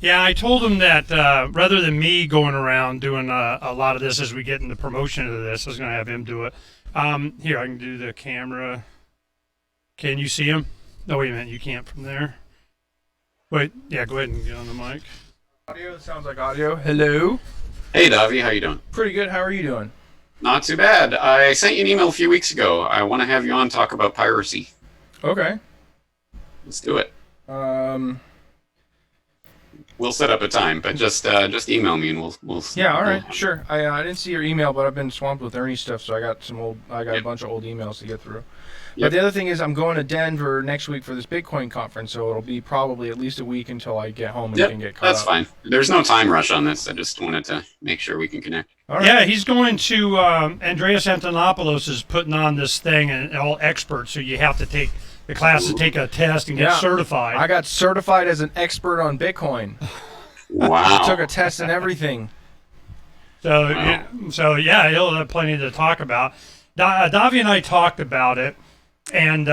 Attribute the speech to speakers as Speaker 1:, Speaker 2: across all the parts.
Speaker 1: Yeah, I told him that rather than me going around doing a lot of this as we get into promotion of this, I was going to have him do it. Here, I can do the camera. Can you see him? No, wait a minute. You can't from there. Wait, yeah, go ahead and get on the mic.
Speaker 2: Audio sounds like audio. Hello.
Speaker 3: Hey, Davi, how you doing?
Speaker 2: Pretty good. How are you doing?
Speaker 3: Not too bad. I sent you an email a few weeks ago. I want to have you on talk about piracy.
Speaker 2: Okay.
Speaker 3: Let's do it.
Speaker 2: Um.
Speaker 3: We'll set up a time, but just email me and we'll.
Speaker 2: Yeah. All right. Sure. I didn't see your email, but I've been swamped with Ernie stuff, so I got a bunch of old emails to get through. But the other thing is, I'm going to Denver next week for this Bitcoin conference, so it'll be probably at least a week until I get home and can get caught up.
Speaker 3: That's fine. There's no time rush on this. I just wanted to make sure we can connect.
Speaker 1: All right. Yeah, he's going to Andreas Antonopoulos is putting on this thing, and all experts, so you have to take the class to take a test and get certified.
Speaker 2: I got certified as an expert on Bitcoin.
Speaker 3: Wow.
Speaker 2: I took a test and everything.
Speaker 1: So yeah, he'll have plenty to talk about. Davi and I talked about it, and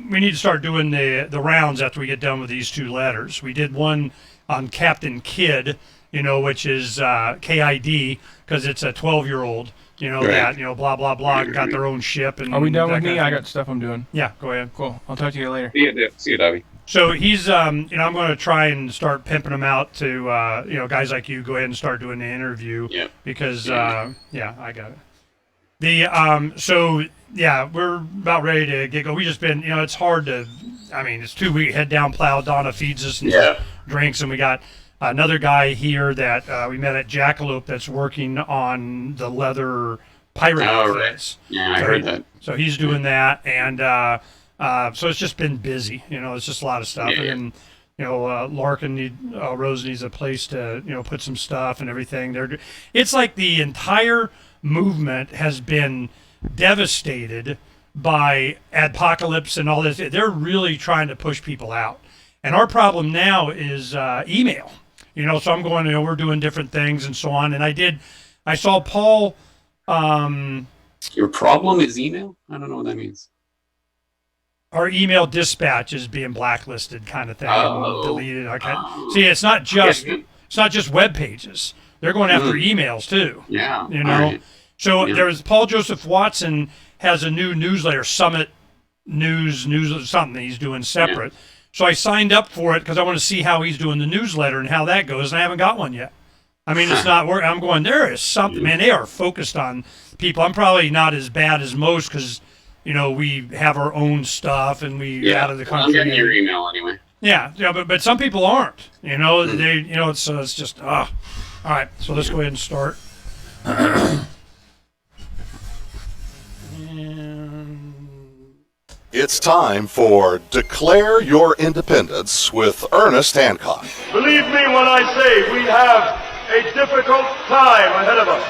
Speaker 1: we need to start doing the rounds after we get done with these two letters. We did one on Captain Kidd, which is KID, because it's a 12-year-old.
Speaker 3: Right.
Speaker 1: That blah blah blah, got their own ship. And
Speaker 2: are we done with
Speaker 1: me?
Speaker 2: I got stuff I'm doing.
Speaker 1: Yeah, go ahead.
Speaker 2: Cool. I'll talk to you later.
Speaker 3: See you, Davi.
Speaker 1: So he's, I'm going to try and start pimping him out to, guys like you. Go ahead and start doing the interview.
Speaker 3: Yeah.
Speaker 1: Because, I got it. We're about ready to get going. We just been, it's hard to, it's 2 weeks, head down plow. Donna feeds us and drinks, and we got another guy here that we met at Jackalope that's working on the leather pirate outfits.
Speaker 3: Right. Yeah, I heard that.
Speaker 1: So he's doing that, and so it's just been busy. It's just a lot of stuff.
Speaker 3: Yeah.
Speaker 1: And then, Larkin Rose needs a place to, put some stuff and everything. It's like the entire movement has been devastated by apocalypse and all this. They're really trying to push people out. And our problem now is email. So I'm going, we're doing different things and so on. And I saw Paul.
Speaker 3: Your problem is email? I don't know what that means.
Speaker 1: Our email dispatch is being blacklisted, kind of thing, and deleted. Okay. See, it's not just web pages. They're going after emails too.
Speaker 3: Yeah.
Speaker 1: Right. So there's Paul Joseph Watson has a new newsletter, Summit News something he's doing separate. Yeah. So I signed up for it because I want to see how he's doing the newsletter and how that goes, and I haven't got one yet. It's not working. I'm going, there is something, man. They are focused on people. I'm probably not as bad as most because, we have our own stuff and we out of the country.
Speaker 3: I'm getting your email anyway.
Speaker 1: Yeah, but some people aren't. They, it's just, all right, so let's go ahead and start.
Speaker 4: It's time for Declare Your Independence with Ernest Hancock.
Speaker 5: Believe me when I say we have a difficult time ahead of us.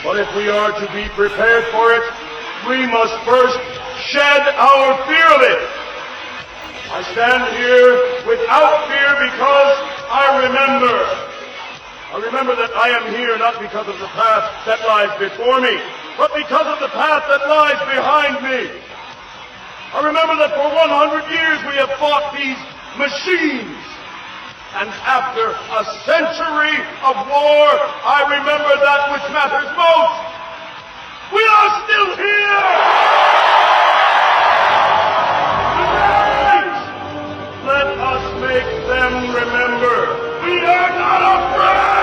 Speaker 5: But if we are to be prepared for it, we must first shed our fear of it. I stand here without fear because I remember that I am here not because of the path that lies before me, but because of the path that lies behind me. I remember that for 100 years we have fought these machines. And after a century of war, I remember that which matters most. We are still here! Tonight, let us make them remember we are not afraid!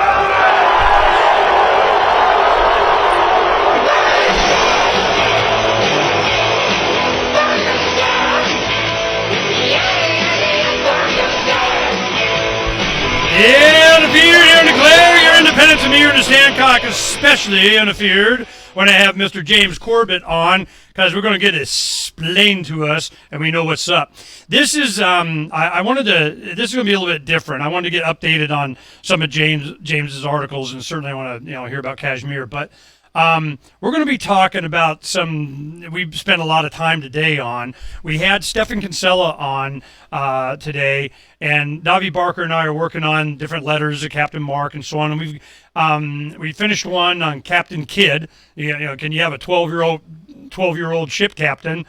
Speaker 1: Yeah, unafeared, here and declare your independence of me, Ernest Hancock, especially unafeared when I have Mr. James Corbett on, because we're going to get it explained to us, and we know what's up. This is, this is going to be a little bit different. I wanted to get updated on some of James's articles, and certainly I want to, hear about Kashmir, but we're going to be talking about we've spent a lot of time today on. We had Stefan Kinsella on today, and Davi Barker and I are working on different letters of Captain Mark and so on. And we finished one on Captain Kidd. Can you have a 12-year-old ship captain?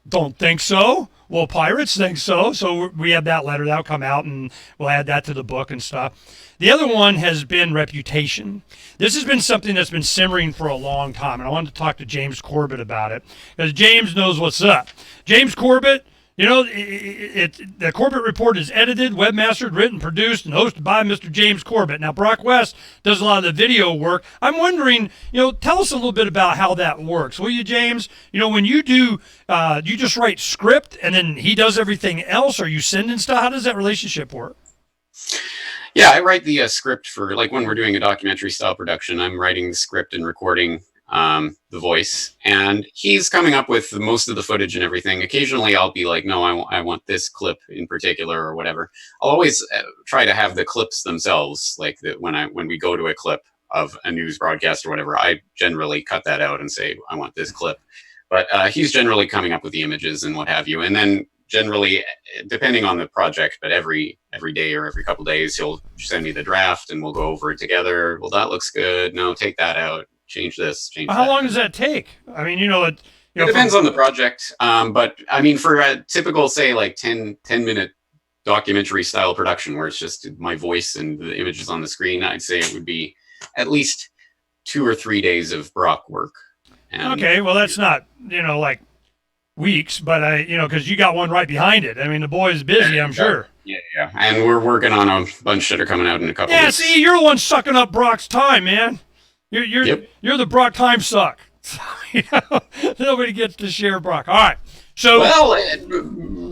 Speaker 1: Don't think so. Well, pirates think so. So we have that letter that'll come out, and we'll add that to the book and stuff. The other one has been reputation. This has been something that's been simmering for a long time, and I wanted to talk to James Corbett about it because James knows what's up. James Corbett, you know, the Corbett Report is edited, webmastered, written, produced, and hosted by Mr. James Corbett. Now, Brock West does a lot of the video work. I'm wondering, tell us a little bit about how that works, will you, James? When you do, you just write script and then he does everything else, or you sending stuff? How does that relationship work?
Speaker 3: Yeah, I write the script for, like, when we're doing a documentary style production, I'm writing the script and recording the voice, and he's coming up with most of the footage and everything. Occasionally I'll be like, no, I want this clip in particular or whatever. I'll always try to have the clips themselves, like when we go to a clip of a news broadcast or whatever, I generally cut that out and say, I want this clip. But he's generally coming up with the images and what have you. And then generally, depending on the project, but every day or every couple days, he'll send me the draft and we'll go over it together. Well, that looks good. No, take that out. Change this, change that.
Speaker 1: How long does that take? I mean, it
Speaker 3: depends on the project. But I mean, for a typical, say, like 10-minute documentary style production where it's just my voice and the images on the screen, I'd say it would be at least 2 or 3 days of Brock work. And,
Speaker 1: okay, well, that's not, like weeks, but because you got one right behind it. I mean, the boy's busy, I'm sure.
Speaker 3: Yeah. And we're working on a bunch that are coming out in a couple
Speaker 1: weeks.
Speaker 3: Yeah,
Speaker 1: see, you're the one sucking up Brock's time, man. You're the Brock time suck. Nobody gets to share Brock. All right. So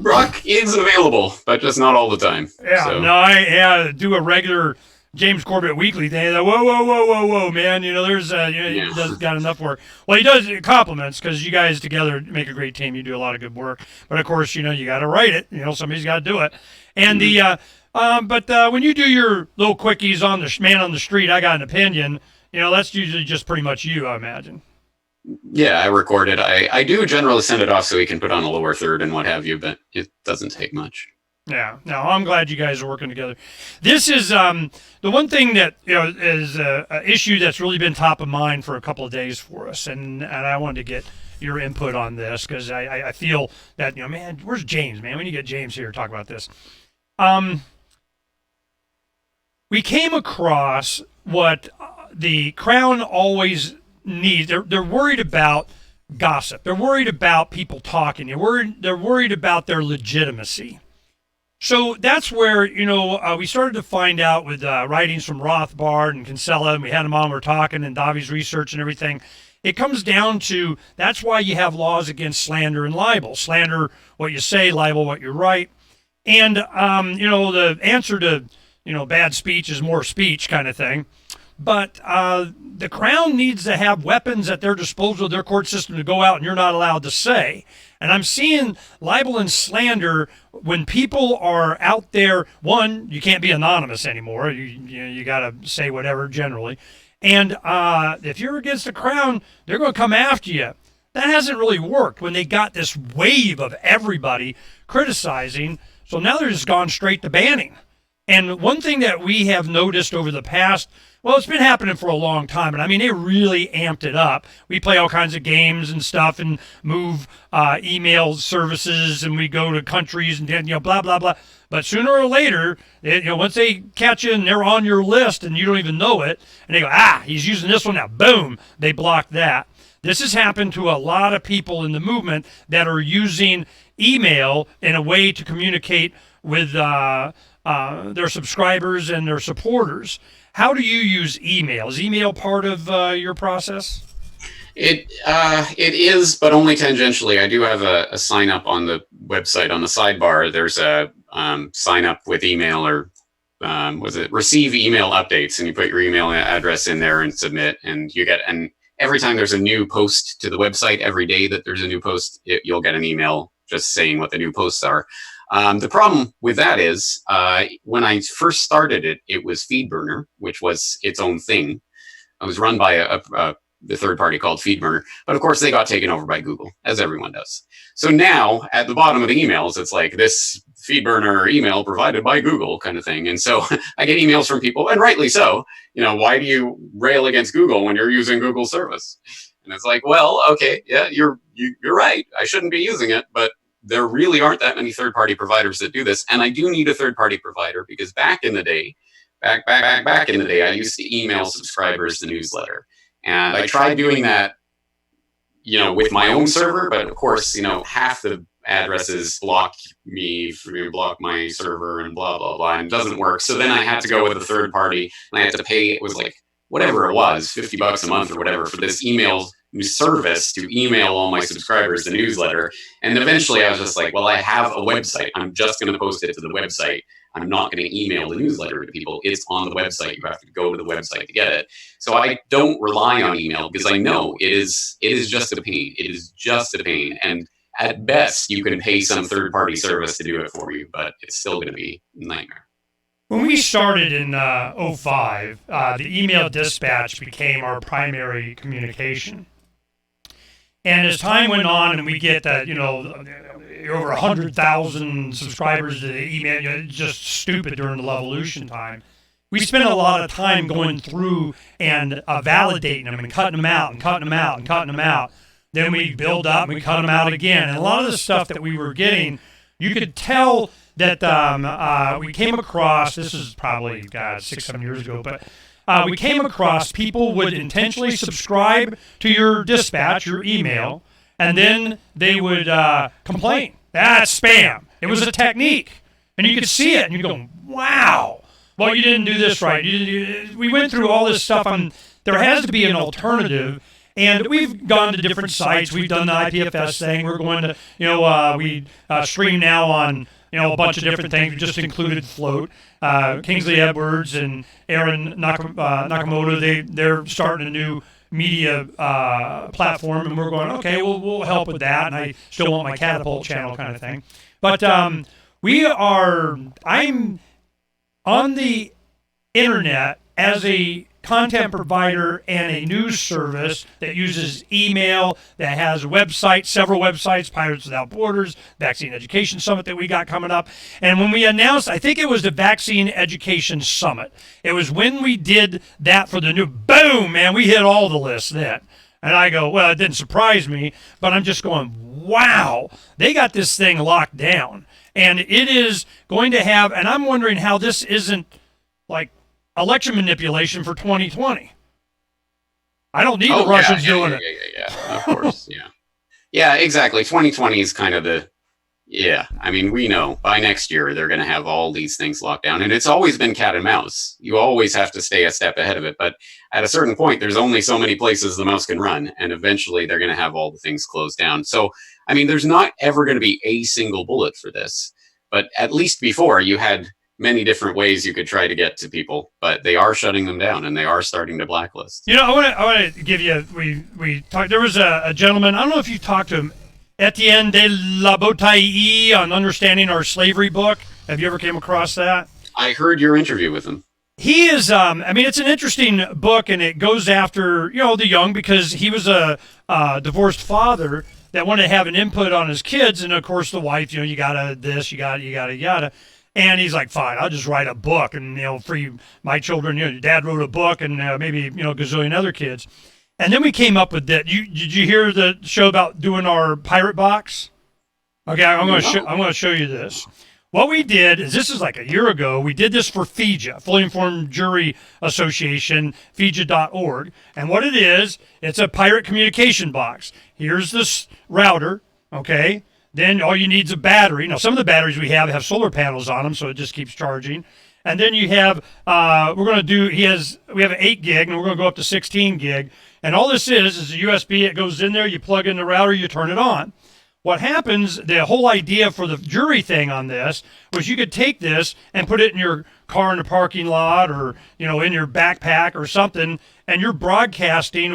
Speaker 3: Brock is available, but just not all the time.
Speaker 1: Yeah.
Speaker 3: So.
Speaker 1: No, I do a regular James Corbett weekly thing. Whoa, man. There's he does got enough work. Well, he does compliments because you guys together make a great team. You do a lot of good work. But of course, you got to write it. Somebody's got to do it. And but when you do your little quickies on the man on the street, I got an opinion. That's usually just pretty much you, I imagine.
Speaker 3: Yeah, I record it. I do generally send it off so we can put on a lower third and what have you, but it doesn't take much.
Speaker 1: Yeah. No, I'm glad you guys are working together. This is the one thing that is an issue that's really been top of mind for a couple of days for us, and I wanted to get your input on this because I feel that man, where's James, man? We need to get James here to talk about this. We came across what the Crown always needs. They're worried about gossip. They're worried about people talking. They're worried about their legitimacy. So that's where, we started to find out with writings from Rothbard and Kinsella, and we had them on, we're talking, and Davi's research and everything. It comes down to, that's why you have laws against slander and libel. Slander, what you say; libel, what you write. And, the answer to, bad speech is more speech kind of thing. But the Crown needs to have weapons at their disposal, their court system, to go out and you're not allowed to say. And I'm seeing libel and slander when people are out there. One, you can't be anonymous anymore. You got to say whatever generally. And if you're against the Crown, they're going to come after you. That hasn't really worked when they got this wave of everybody criticizing. So now they're just gone straight to banning. And one thing that we have noticed over the past, well, it's been happening for a long time, and I mean, they really amped it up. We play all kinds of games and stuff and move email services, and we go to countries and, blah, blah, blah. But sooner or later, once they catch you and they're on your list and you don't even know it, and they go, he's using this one now, boom, they block that. This has happened to a lot of people in the movement that are using email in a way to communicate with their subscribers and their supporters. How do you use email? Is email part of your process?
Speaker 3: It is, but only tangentially. I do have a sign up on the website on the sidebar. There's a sign up with email, or receive email updates, and you put your email address in there and submit, and you get, and every time there's a new post to the website, every day that there's a new post, you'll get an email just saying what the new posts are. The problem with that is, when I first started it, it was FeedBurner, which was its own thing. It was run by the third party called FeedBurner, but of course they got taken over by Google, as everyone does. So now at the bottom of the emails, it's like this FeedBurner email provided by Google kind of thing. And so I get emails from people, and rightly so, why do you rail against Google when you're using Google's service? And it's like, well, okay, yeah, you're right. I shouldn't be using it, but there really aren't that many third-party providers that do this. And I do need a third-party provider because back in the day, I used to email subscribers the newsletter. And I tried doing that, with my own server, but of course, half the addresses block my server and blah, blah, blah, and it doesn't work. So then I had to go with a third party and I had to pay, it was like whatever it was, $50 a month or whatever for this email service to email all my subscribers the newsletter. And eventually I was just like, well, I have a website. I'm just going to post it to the website. I'm not going to email the newsletter to people. It's on the website. You have to go to the website to get it. So I don't rely on email because I know it is just a pain. It is just a pain. And at best, you can pay some third-party service to do it for you, but it's still going to be a nightmare.
Speaker 1: When we started in 2005, the email dispatch became our primary communication. And as time went on and we get that, over 100,000 subscribers to the email, just stupid during the Levolution time, we spent a lot of time going through and validating them and cutting them out and cutting them out and cutting them out. Then we build up and we cut them out again. And a lot of the stuff that we were getting, you could tell that we came across, this is probably, 6-7 years ago, but we came across people would intentionally subscribe to your dispatch, your email, and then they would complain. That's spam. It was a technique. And you could see it, and you go, wow, well, you didn't do this right. We went through all this stuff. There has to be an alternative. And we've gone to different sites. We've done the IPFS thing. We're going to, we stream now on, a bunch of different things. We just included Float. Kingsley Edwards and Aaron Nakamoto, they're starting a new media platform, and we're going, okay, we'll help with that. And I still want my Catapult channel kind of thing. But I'm on the internet as a content provider and a news service that uses email, that has a website, several websites, Pirates Without Borders, Vaccine Education Summit that we got coming up. And when we announced, I think it was the Vaccine Education Summit, it was when we did that for the new, boom, man, we hit all the lists then. And I go, well, it didn't surprise me, but I'm just going, wow, they got this thing locked down. And it is going to have, and I'm wondering how this isn't like election manipulation for 2020. I don't need the Russians doing it.
Speaker 3: Yeah, of course, yeah. Yeah, exactly. 2020 is kind of we know by next year they're going to have all these things locked down. And it's always been cat and mouse. You always have to stay a step ahead of it. But at a certain point, there's only so many places the mouse can run. And eventually they're going to have all the things closed down. So, there's not ever going to be a single bullet for this. But at least before, you had many different ways you could try to get to people, but they are shutting them down and they are starting to blacklist.
Speaker 1: I want to give you, we talked, there was a gentleman, I don't know if you talked to him, Etienne de la Bouteille on Understanding Our Slavery book. Have you ever came across that?
Speaker 3: I heard your interview with him.
Speaker 1: He is, it's an interesting book, and it goes after, the young, because he was a divorced father that wanted to have an input on his kids, and of course the wife, you gotta this, you gotta. And he's like, fine, I'll just write a book and, free my children. Your dad wrote a book and maybe, a gazillion other kids. And then we came up with that. Did you hear the show about doing our pirate box? Okay, I'm going to show you this. What we did is, this is like a year ago, we did this for FIJA, Fully Informed Jury Association, FIJA.org. And what it is, it's a pirate communication box. Here's this router, okay? Then all you need is a battery. Now, some of the batteries we have solar panels on them, so it just keeps charging. And then you have, we have an 8 gig, and we're going to go up to 16 gig. And all this is a USB. It goes in there, you plug in the router, you turn it on. What happens, the whole idea for the jury thing on this was you could take this and put it in your car in the parking lot or, in your backpack or something, and you're broadcasting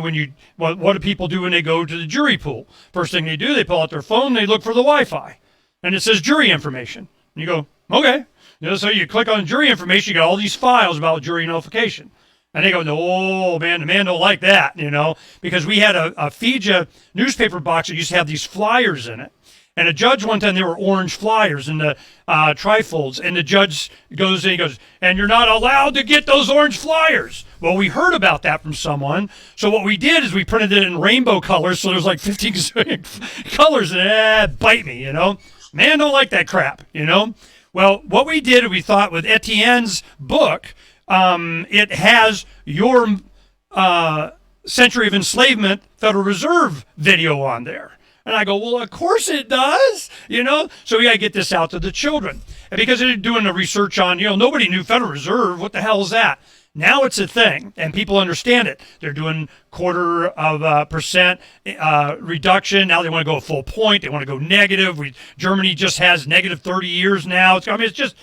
Speaker 1: what do people do when they go to the jury pool? First thing they do, they pull out their phone, they look for the Wi-Fi, and it says jury information. And you go, okay. So you click on jury information, you got all these files about jury notification. And they go, no, man, the man don't like that, because we had a FIJA newspaper box that used to have these flyers in it. And a judge one time, there were orange flyers in the trifolds. And the judge goes in, he goes, and you're not allowed to get those orange flyers. Well, we heard about that from someone. So what we did is we printed it in rainbow colors. So there's like 15 colors, and bite me, Man, don't like that crap, you know? Well, what we did, we thought with Etienne's book, it has your Century of Enslavement Federal Reserve video on there. And I go, well, of course it does, you know? So we got to get this out to the children. And because they're doing the research on, you know, nobody knew Federal Reserve. What the hell is that? Now it's a thing, and people understand it. They're doing 0.25% reduction. Now they want to go a full point. They want to go negative. Germany just has negative 30 years now. It's just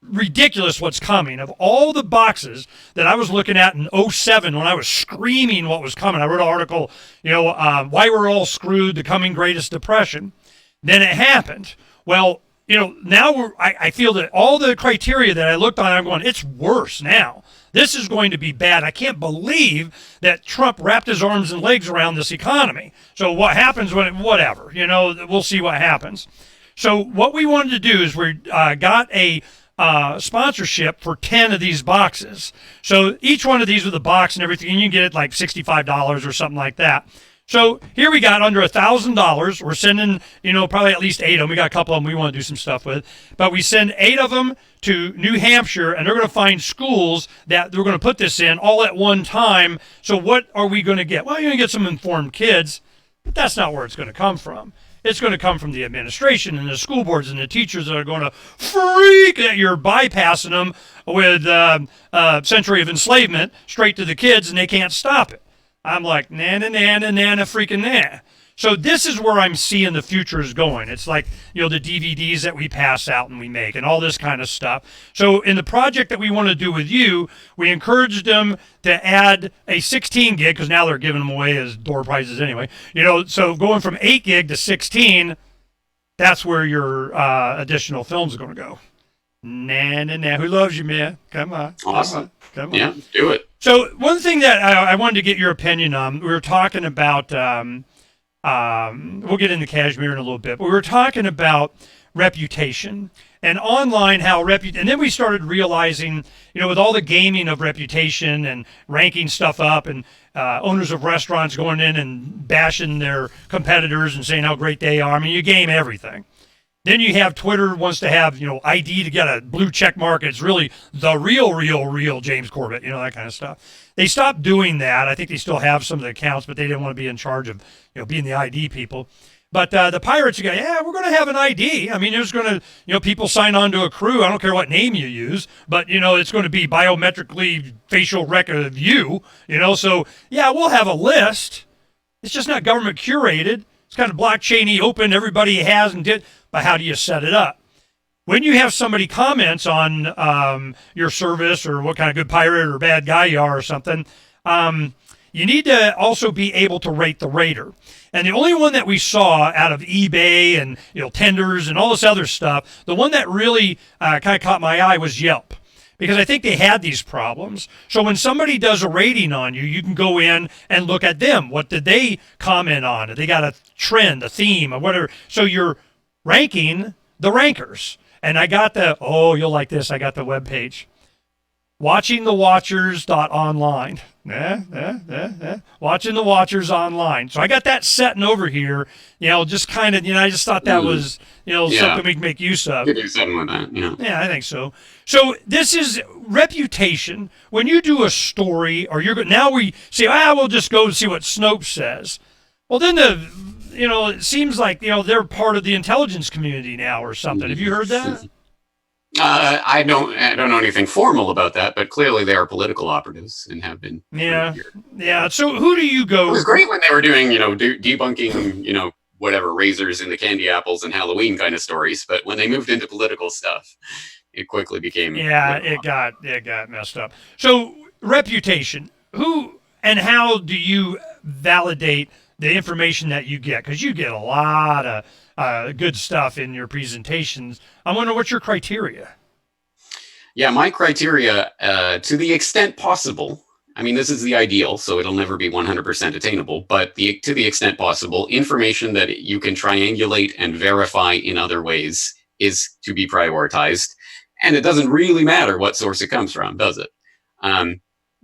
Speaker 1: ridiculous what's coming. Of all the boxes that I was looking at in 07 when I was screaming what was coming, I wrote an article, you know, why we're all screwed, the coming greatest depression. Then it happened. Well, you know, now I feel that all the criteria that I looked on, I'm going, it's worse now. This is going to be bad. I can't believe that Trump wrapped his arms and legs around this economy. So what happens when whatever, you know, we'll see what happens. So what we wanted to do is we got a sponsorship for 10 of these boxes. So each one of these with a box and everything, and you can get it like $65 or something like that. So here we got under $1,000. We're sending, you know, probably at least 8 of them. We got a couple of them we want to do some stuff with. But we send 8 of them to New Hampshire, and they're going to find schools that they're going to put this in all at one time. So what are we going to get? Well, you're going to get some informed kids, but that's not where it's going to come from. It's going to come from the administration and the school boards and the teachers that are going to freak that you're bypassing them with Century of Enslavement straight to the kids, and they can't stop it. I'm like, nana, freaking nah. So this is where I'm seeing the future is going. It's like, you know, the DVDs that we pass out and we make and all this kind of stuff. So in the project that we want to do with you, we encouraged them to add a 16 gig, because now they're giving them away as door prizes anyway. You know, so going from 8 gig to 16, that's where your additional films are going to go. Nah. Who loves you, man? Come on.
Speaker 3: Awesome.
Speaker 1: Come on.
Speaker 3: Yeah, do it.
Speaker 1: So one thing that I wanted to get your opinion on, we were talking about, we'll get into Kashmir in a little bit, but we were talking about reputation and online, and then we started realizing, you know, with all the gaming of reputation and ranking stuff up and owners of restaurants going in and bashing their competitors and saying how great they are. I mean, you game everything. Then you have Twitter wants to have, you know, ID to get a blue check mark. It's really the real James Corbett, you know, that kind of stuff. They stopped doing that. I think they still have some of the accounts, but they didn't want to be in charge of, you know, being the ID people. But the pirates go, yeah, we're going to have an ID. I mean, there's going to, you know, people sign on to a crew. I don't care what name you use, but, you know, it's going to be biometrically facial record of you, you know. So, yeah, we'll have a list. It's just not government curated. It's kind of blockchain-y open. Everybody has and did. But how do you set it up? When you have somebody comments on your service or what kind of good pirate or bad guy you are or something, you need to also be able to rate the rater. And the only one that we saw out of eBay and, you know, tenders and all this other stuff, the one that really kind of caught my eye was Yelp. Because I think they had these problems. So when somebody does a rating on you, you can go in and look at them. What did they comment on? They got a trend, a theme, or whatever. So you're ranking the rankers. And I got you'll like this. I got the webpage. Watchingthewatchers.online. Watching the Watchers online. So I got that setting over here, you know, just kind of, you know, I just thought that was, you know, something we can make use of.
Speaker 3: You could do something with that, yeah.
Speaker 1: Yeah, I think so. So this is reputation. When you do a story, or now we say, we'll just go and see what Snopes says. Well, then you know, it seems like, you know, they're part of the intelligence community now or something. Have you heard that?
Speaker 3: I don't know anything formal about that, but clearly they are political operatives and have been.
Speaker 1: Yeah. So who do you go?
Speaker 3: It was great when they were doing, you know, debunking, you know, whatever razors in the candy apples and Halloween kind of stories. But when they moved into political stuff, it quickly became.
Speaker 1: Yeah, it got messed up. So reputation. Who and how do you validate the information that you get? Because you get a lot of good stuff in your presentations. I wonder what's your criteria?
Speaker 3: Yeah, my criteria, to the extent possible, I mean, this is the ideal, so it'll never be 100% attainable, but to the extent possible, information that you can triangulate and verify in other ways is to be prioritized. And it doesn't really matter what source it comes from, does it?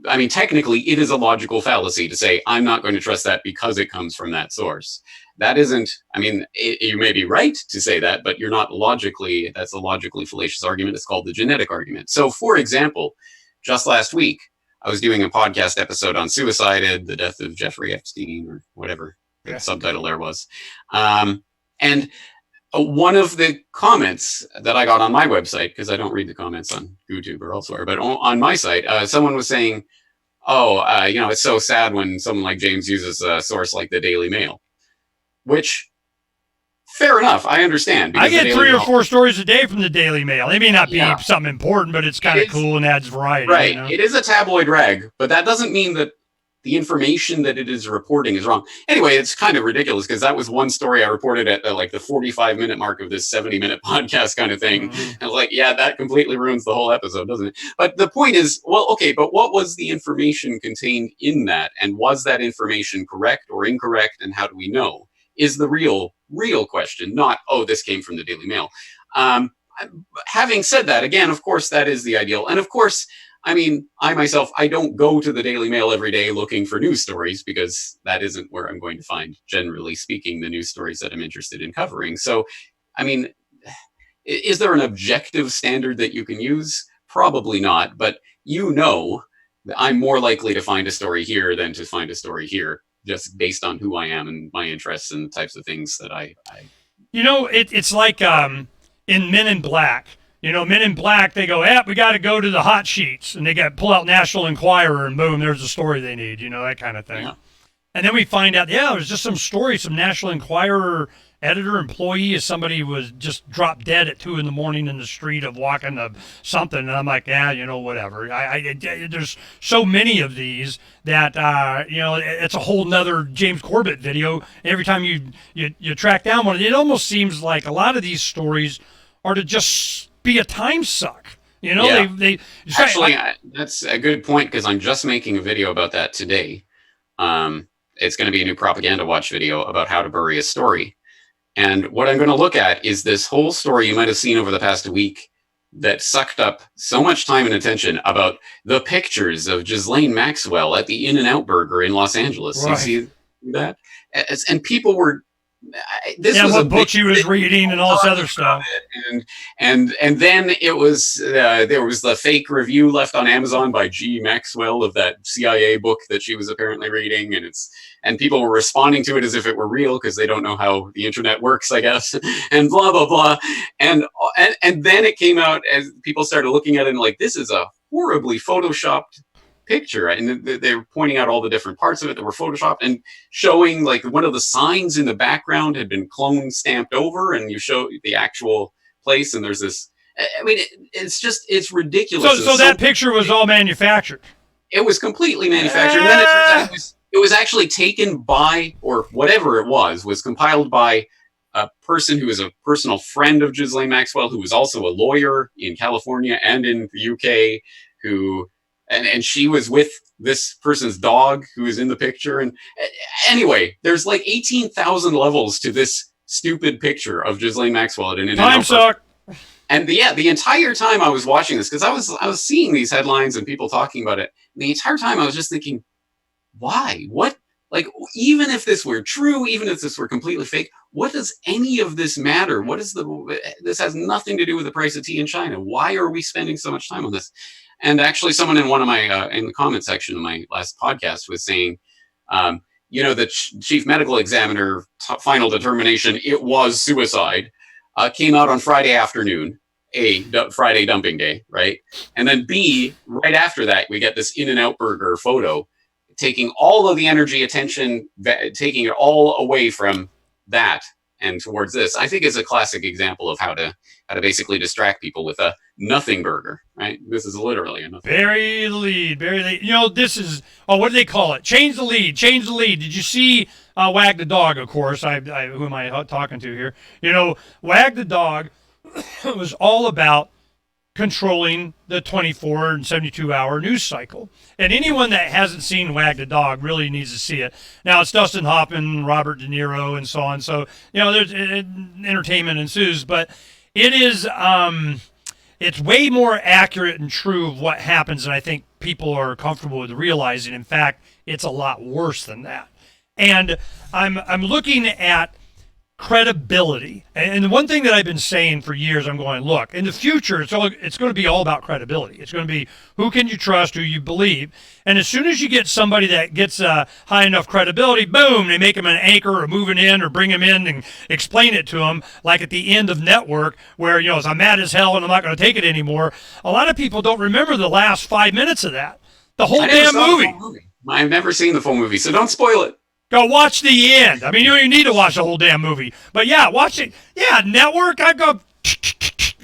Speaker 3: I mean, technically, it is a logical fallacy to say, I'm not going to trust that because it comes from that source. That isn't, I mean, you may be right to say that, but you're not logically, that's a logically fallacious argument. It's called the genetic argument. So, for example, just last week, I was doing a podcast episode on Suicided, the death of Jeffrey Epstein, or whatever the subtitle there was. And one of the comments that I got on my website, because I don't read the comments on YouTube or elsewhere, but on my site, someone was saying, it's so sad when someone like James uses a source like the Daily Mail, which, fair enough, I understand.
Speaker 1: I get 3 or 4 stories a day from the Daily Mail. They may not be something important, but it's kind of cool and adds variety.
Speaker 3: Right.
Speaker 1: You know?
Speaker 3: It is a tabloid rag, but that doesn't mean that the information that it is reporting is wrong. Anyway, it's kind of ridiculous because that was one story I reported at like the 45-minute mark of this 70-minute podcast kind of thing.
Speaker 1: Mm-hmm.
Speaker 3: And I was like, yeah, that completely ruins the whole episode, doesn't it? But the point is, well, okay, but what was the information contained in that? And was that information correct or incorrect? And how do we know? Is the real question, not, this came from the Daily Mail. Having said that, again, of course, that is the ideal. And of course, I mean, I myself, I don't go to the Daily Mail every day looking for news stories because that isn't where I'm going to find, generally speaking, the news stories that I'm interested in covering. So, I mean, is there an objective standard that you can use? Probably not, but that I'm more likely to find a story here than to find a story here, just based on who I am and my interests and the types of things that I...
Speaker 1: It's like in Men in Black. Men in Black, they go, we got to go to the hot sheets. And they pull out National Enquirer and boom, there's the story they need, that kind of thing. Yeah. And then we find out, there's just some story, some National Enquirer editor, employee, as somebody was just dropped dead at 2 a.m. in the street of walking to something. And I'm like, whatever. There's so many of these that, it's a whole nother James Corbett video. Every time you track down one, it almost seems like a lot of these stories are to just be a time suck. They
Speaker 3: actually, that's a good point because I'm just making a video about that today. It's going to be a new propaganda watch video about how to bury a story. And what I'm going to look at is this whole story you might have seen over the past week that sucked up so much time and attention about the pictures of Ghislaine Maxwell at the In-N-Out Burger in Los Angeles. Right. You see that? And people were... This was
Speaker 1: what book she was reading and all this other stuff.
Speaker 3: And then it was there was the fake review left on Amazon by G. Maxwell of that CIA book that she was apparently reading, and people were responding to it as if it were real because they don't know how the internet works, I guess, and blah blah blah. And then it came out as people started looking at it and like, this is a horribly photoshopped picture, and they were pointing out all the different parts of it that were photoshopped and showing like one of the signs in the background had been clone stamped over, and you show the actual place, and there's this. I mean, it's ridiculous.
Speaker 1: So that picture was all manufactured.
Speaker 3: It was completely manufactured. And then it turns out it was actually taken by, or whatever it was compiled by a person who is a personal friend of Ghislaine Maxwell, who was also a lawyer in California and in the UK, who. And she was with this person's dog who was in the picture. And anyway, there's like 18,000 levels to this stupid picture of Ghislaine Maxwell at an In-N-Out.
Speaker 1: Time suck.
Speaker 3: And the entire time I was watching this, because I was seeing these headlines and people talking about it, the entire time I was just thinking, why? What? Like, even if this were true, even if this were completely fake, what does any of this matter? This has nothing to do with the price of tea in China. Why are we spending so much time on this? And actually, someone in one of my in the comment section of my last podcast was saying, the chief medical examiner final determination, it was suicide, came out on Friday afternoon, Friday dumping day, right? And then B, right after that, we get this In-N-Out Burger photo, taking all of the energy, attention, taking it all away from that and towards this. I think is a classic example of how to basically distract people with a nothing burger, right? This is literally a nothing.
Speaker 1: Bury the lead. This is, what do they call it? Change the lead. Did you see Wag the Dog, of course? Who am I talking to here? Wag the Dog was all about controlling the 24 and 72-hour news cycle. And anyone that hasn't seen Wag the Dog really needs to see it. Now, it's Dustin Hoffman, Robert De Niro, and so on. So, there's entertainment ensues, but it is, it's way more accurate and true of what happens than I think people are comfortable with realizing. In fact, it's a lot worse than that. And I'm looking at credibility. And the one thing that I've been saying for years, I'm going, look, in the future, it's going to be all about credibility. It's going to be who can you trust, who you believe. And as soon as you get somebody that gets high enough credibility, boom, they make them an anchor or moving in or bring them in and explain it to them, like at the end of Network, where, I'm mad as hell and I'm not going to take it anymore. A lot of people don't remember the last 5 minutes of that. The whole damn movie.
Speaker 3: I've never seen the full movie, so don't spoil it.
Speaker 1: Go watch the end. I mean, you don't even need to watch the whole damn movie. But yeah, watch it. Yeah, Network, I go,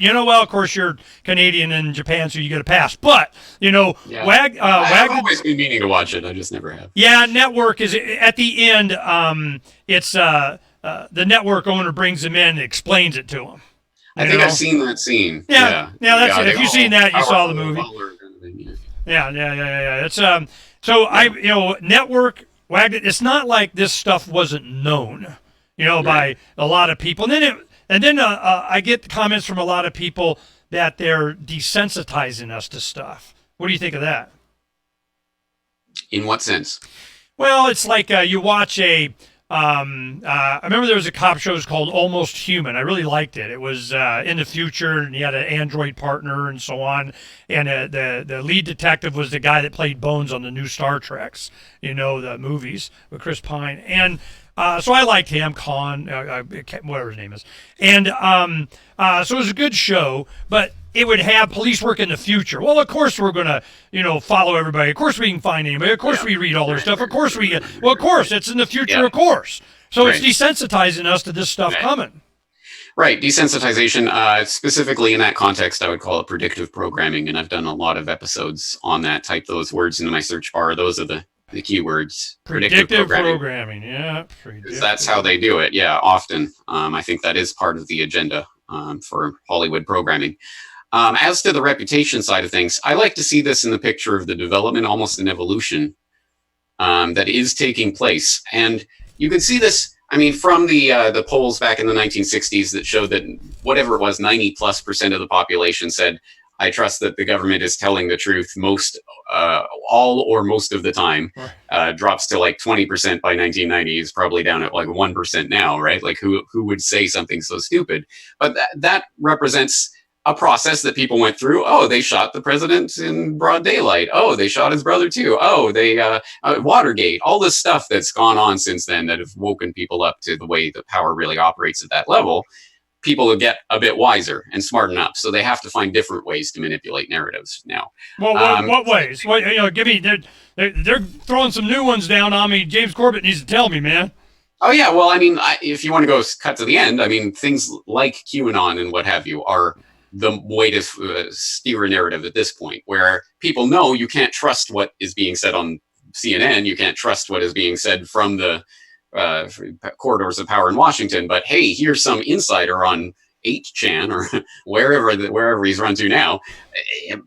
Speaker 1: well, of course, you're Canadian and Japan, so you get a pass. But,
Speaker 3: I've always been meaning to watch it. I just never have.
Speaker 1: Yeah, Network is, at the end, it's the Network owner brings him in and explains it to him.
Speaker 3: I think I've seen that scene.
Speaker 1: Yeah, that's it. If you've seen that, you saw the movie. Yeah. It's, Network, it's not like this stuff wasn't known, by a lot of people. And then I get comments from a lot of people that they're desensitizing us to stuff. What do you think of that?
Speaker 3: In what sense?
Speaker 1: Well, it's like you watch I remember there was a cop show called Almost Human. I really liked it. It was in the future, and he had an android partner and so on. And the lead detective was the guy that played Bones on the new Star Treks, the movies with Chris Pine. And so I liked him, whatever his name is. And so it was a good show, but it would have police work in the future. Well, of course we're going to, follow everybody. Of course we can find anybody. Of course we read all their stuff. Of course of course, it's in the future, of course. So it's desensitizing us to this stuff coming.
Speaker 3: Right. Desensitization, specifically in that context, I would call it predictive programming. And I've done a lot of episodes on that. Type those words into my search bar. Those are the keywords.
Speaker 1: Predictive programming. Yeah.
Speaker 3: That's how they do it. Yeah, often. I think that is part of the agenda for Hollywood programming. As to the reputation side of things, I like to see this in the picture of the development, almost an evolution that is taking place. And you can see this, from the polls back in the 1960s that showed that whatever it was, 90+% of the population said, I trust that the government is telling the truth all or most of the time. Drops to like 20% by 1990, is probably down at like 1% now, right? Like who would say something so stupid? But that represents a process that people went through. Oh, they shot the president in broad daylight. Oh, they shot his brother too. Oh, they Watergate. All this stuff that's gone on since then that have woken people up to the way the power really operates at that level. People will get a bit wiser and smarten up, so they have to find different ways to manipulate narratives now.
Speaker 1: Well, what ways? Give me. They're throwing some new ones down on me. James Corbett needs to tell me, man.
Speaker 3: Oh yeah, well, if you want to go cut to the end, things like QAnon and what have you are the way to steer a narrative at this point, where people know you can't trust what is being said on CNN, you can't trust what is being said from the corridors of power in Washington, but hey, here's some insider on 8chan or wherever he's run to now.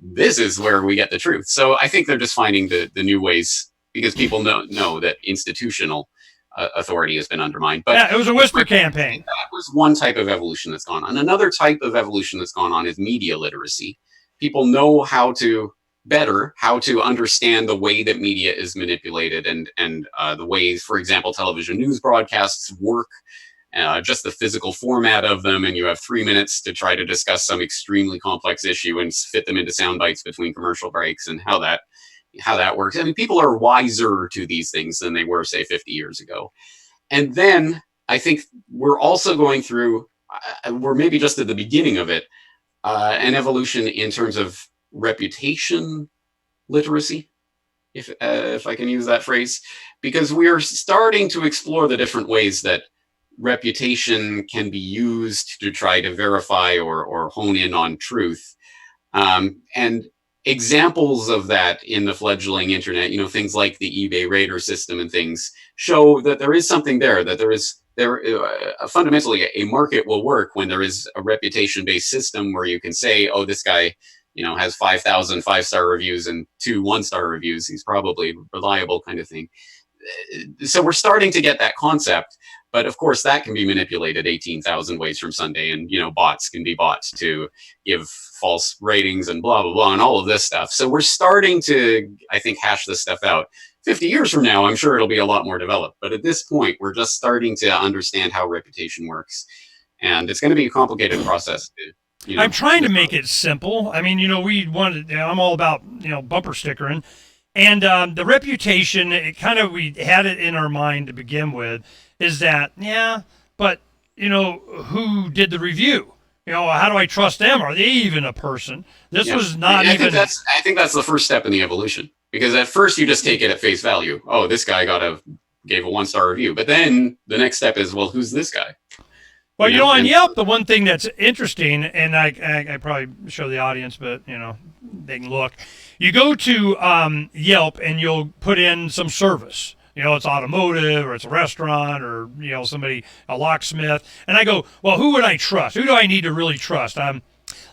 Speaker 3: This is where we get the truth. So I think they're just finding the new ways, because people know that institutional authority has been undermined. But
Speaker 1: yeah, it was a whisper campaign.
Speaker 3: That was one type of evolution that's gone on. Another type of evolution that's gone on is media literacy. People know how to understand the way that media is manipulated and the ways, for example, television news broadcasts work, just the physical format of them. And you have 3 minutes to try to discuss some extremely complex issue and fit them into sound bites between commercial breaks, and how that works. People are wiser to these things than they were, say, 50 years ago. And then I think we're also going through, we're maybe just at the beginning of it, an evolution in terms of reputation literacy, if I can use that phrase, because we are starting to explore the different ways that reputation can be used to try to verify or hone in on truth. And examples of that in the fledgling internet, things like the eBay Raider system and things, show that there is something there, that fundamentally a market will work when there is a reputation-based system where you can say, oh, this guy has 5,000 5-star reviews and 2 1-star reviews. He's probably reliable, kind of thing. So we're starting to get that concept. But of course, that can be manipulated 18,000 ways from Sunday, and bots can be bought to give false ratings and blah blah blah and all of this stuff. So we're starting to, I think, hash this stuff out. 50 years from now, I'm sure it'll be a lot more developed. But at this point, we're just starting to understand how reputation works, and it's going to be a complicated process.
Speaker 1: I'm trying to make it simple. I mean, we wanted. I'm all about bumper stickering. And the reputation, we had it in our mind to begin with, is that, but, who did the review? How do I trust them? Are they even a person? This was not
Speaker 3: I
Speaker 1: even...
Speaker 3: I think that's the first step in the evolution. Because at first you just take it at face value. Oh, this guy gave a 1-star review. But then the next step is, well, who's this guy?
Speaker 1: Well, on Yelp, the one thing that's interesting, and I probably show the audience, but, they can look. You go to Yelp and you'll put in some service. It's automotive or it's a restaurant or, somebody, a locksmith. And I go, well, who would I trust? Who do I need to really trust?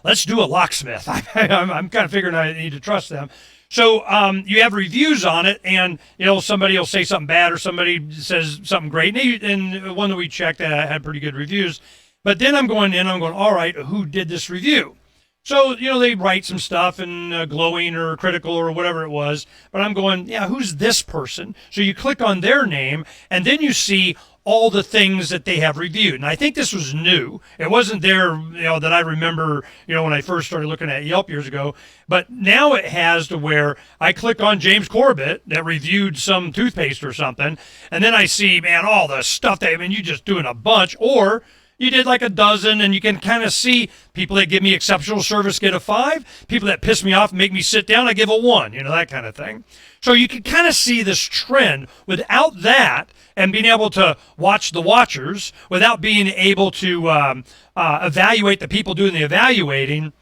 Speaker 1: Let's do a locksmith. I'm kind of figuring I need to trust them. So you have reviews on it, and somebody will say something bad or somebody says something great. And one that we checked had pretty good reviews. But then I'm going, all right, who did this review? So they write some stuff and glowing or critical or whatever it was. But I'm going, who's this person? So you click on their name, and then you see all the things that they have reviewed. And I think this was new. It wasn't there, that I remember, when I first started looking at Yelp years ago. But now it has to where I click on James Corbett that reviewed some toothpaste or something. And then I see, all the stuff you just doing a bunch. Or you did like a dozen, and you can kind of see people that give me exceptional service get a 5. People that piss me off and make me sit down, I give a 1, that kind of thing. So you can kind of see this trend without that, and being able to watch the watchers without being able to evaluate the people doing the evaluating.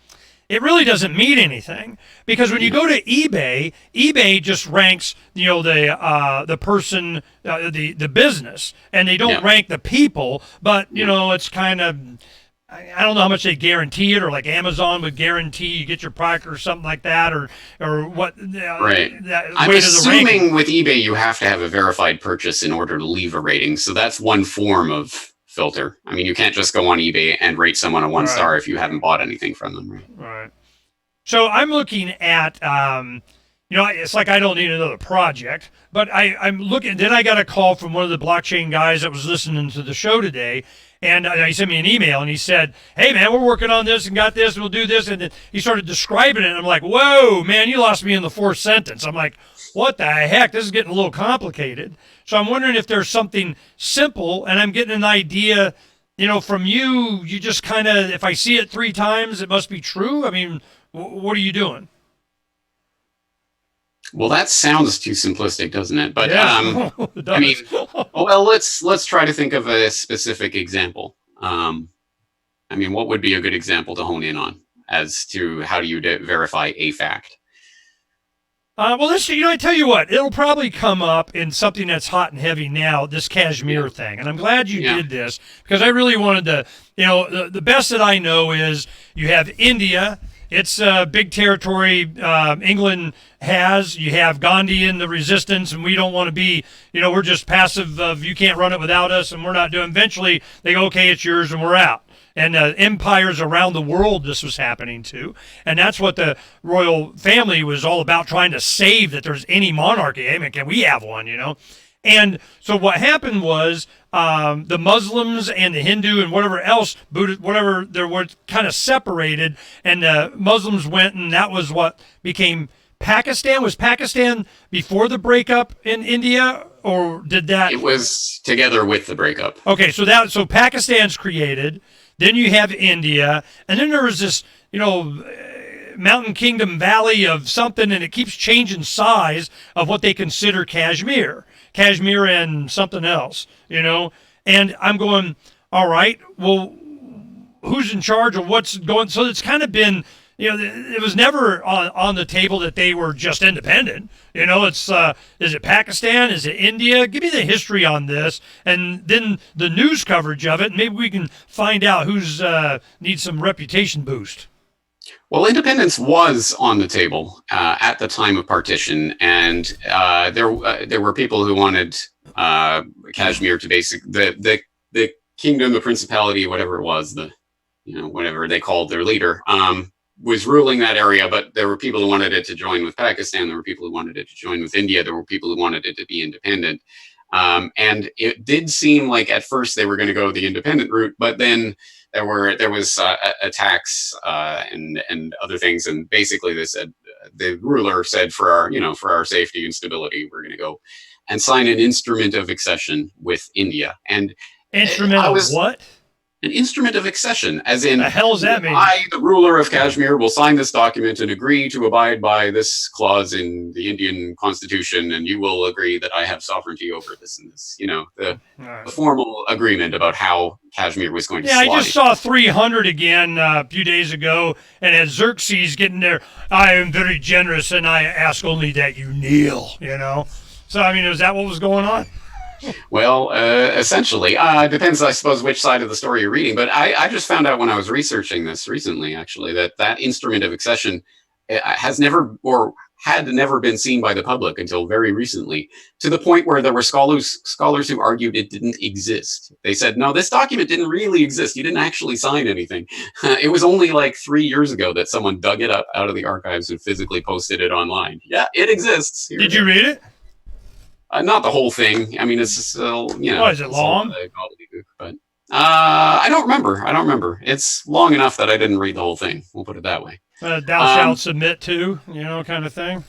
Speaker 1: It really doesn't mean anything, because when you go to eBay just ranks the person, the business, and they don't rank the people. But it's kind of, I don't know how much they guarantee it, or like Amazon would guarantee you get your product or something like that, or what.
Speaker 3: Right. I'm assuming with eBay you have to have a verified purchase in order to leave a rating. So that's one form of filter. I mean, you can't just go on eBay and rate someone a 1-star if you haven't bought anything from them.
Speaker 1: Right. So I'm looking at, it's like I don't need another project, but I'm looking. Then I got a call from one of the blockchain guys that was listening to the show today, and he sent me an email, and he said, hey, man, we're working on this and got this, and we'll do this. And then he started describing it, and I'm like, whoa, man, you lost me in the 4th sentence. I'm like, what the heck? This is getting a little complicated. So I'm wondering if there's something simple, and I'm getting an idea, from you. You just kind of, if I see it 3 times, it must be true. I mean, what are you doing?
Speaker 3: Well, that sounds too simplistic, doesn't it? But
Speaker 1: it
Speaker 3: I mean, well, let's try to think of a specific example. I mean, what would be a good example to hone in on as to how do you verify a fact?
Speaker 1: Well, I tell you what, it'll probably come up in something that's hot and heavy now, this Kashmir thing. And I'm glad you did this, because I really wanted to, the best that I know is you have India. It's a big territory England has. You have Gandhi in the resistance, and we don't want to be, we're just passive of you can't run it without us, and we're not doing. Eventually, they go, okay, it's yours, and we're out. And empires around the world this was happening to. And that's what the royal family was all about, trying to save that there's any monarchy. I mean, can we have one, And so what happened was the Muslims and the Hindu and whatever else, Buddha, whatever, there were kind of separated. And the Muslims went, and that was what became Pakistan. Was Pakistan before the breakup in India? Or did that?
Speaker 3: It was together with the breakup.
Speaker 1: Okay, so Pakistan's created. Then you have India, and then there was this, mountain kingdom valley of something, and it keeps changing size of what they consider Kashmir and something else, And I'm going, all right, well, who's in charge of what's going? So it's kind of been, it was never on the table that they were just independent. It's is it Pakistan? Is it India? Give me the history on this, and then the news coverage of it. Maybe we can find out who's needs some reputation boost.
Speaker 3: Well, independence was on the table at the time of partition, and there were people who wanted Kashmir to the kingdom, the principality, whatever it was, whatever they called their leader, was ruling that area. But there were people who wanted it to join with Pakistan. There were people who wanted it to join with India. There were people who wanted it to be independent. And it did seem like at first they were going to go the independent route, but then there was attacks and other things, and basically they said the ruler said for our safety and stability, we're going to go and sign an instrument of accession with India. And
Speaker 1: Instrument of what?
Speaker 3: An instrument of accession, as in,
Speaker 1: the hell does that mean?
Speaker 3: I, the ruler of Kashmir, will sign this document and agree to abide by this clause in the Indian constitution, and you will agree that I have sovereignty over this and this. The formal agreement about how Kashmir was going to slide.
Speaker 1: Yeah, I just saw 300 again a few days ago, and as Xerxes getting there, I am very generous, and I ask only that you kneel, So, I mean, is that what was going on?
Speaker 3: Well, essentially, it depends, I suppose, which side of the story you're reading. But I just found out when I was researching this recently, actually, that instrument of accession has never or had never been seen by the public until very recently, to the point where there were scholars who argued it didn't exist. They said, no, this document didn't really exist. You didn't actually sign anything. It was only like 3 years ago that someone dug it up out of the archives and physically posted it online. Yeah, it exists.
Speaker 1: Did you read it?
Speaker 3: Not the whole thing. I mean, it's still,
Speaker 1: Oh, is it long?
Speaker 3: But I don't remember. It's long enough that I didn't read the whole thing. We'll put it that way.
Speaker 1: Thou shalt submit to, kind of thing.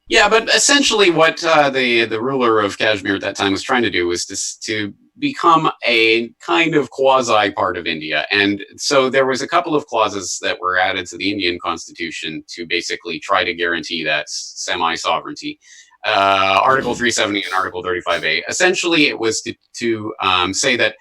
Speaker 3: Yeah, but essentially what the ruler of Kashmir at that time was trying to do was to become a kind of quasi part of India. And so there was a couple of clauses that were added to the Indian constitution to basically try to guarantee that semi-sovereignty. Article 370 and Article 35A. Essentially, it was to say that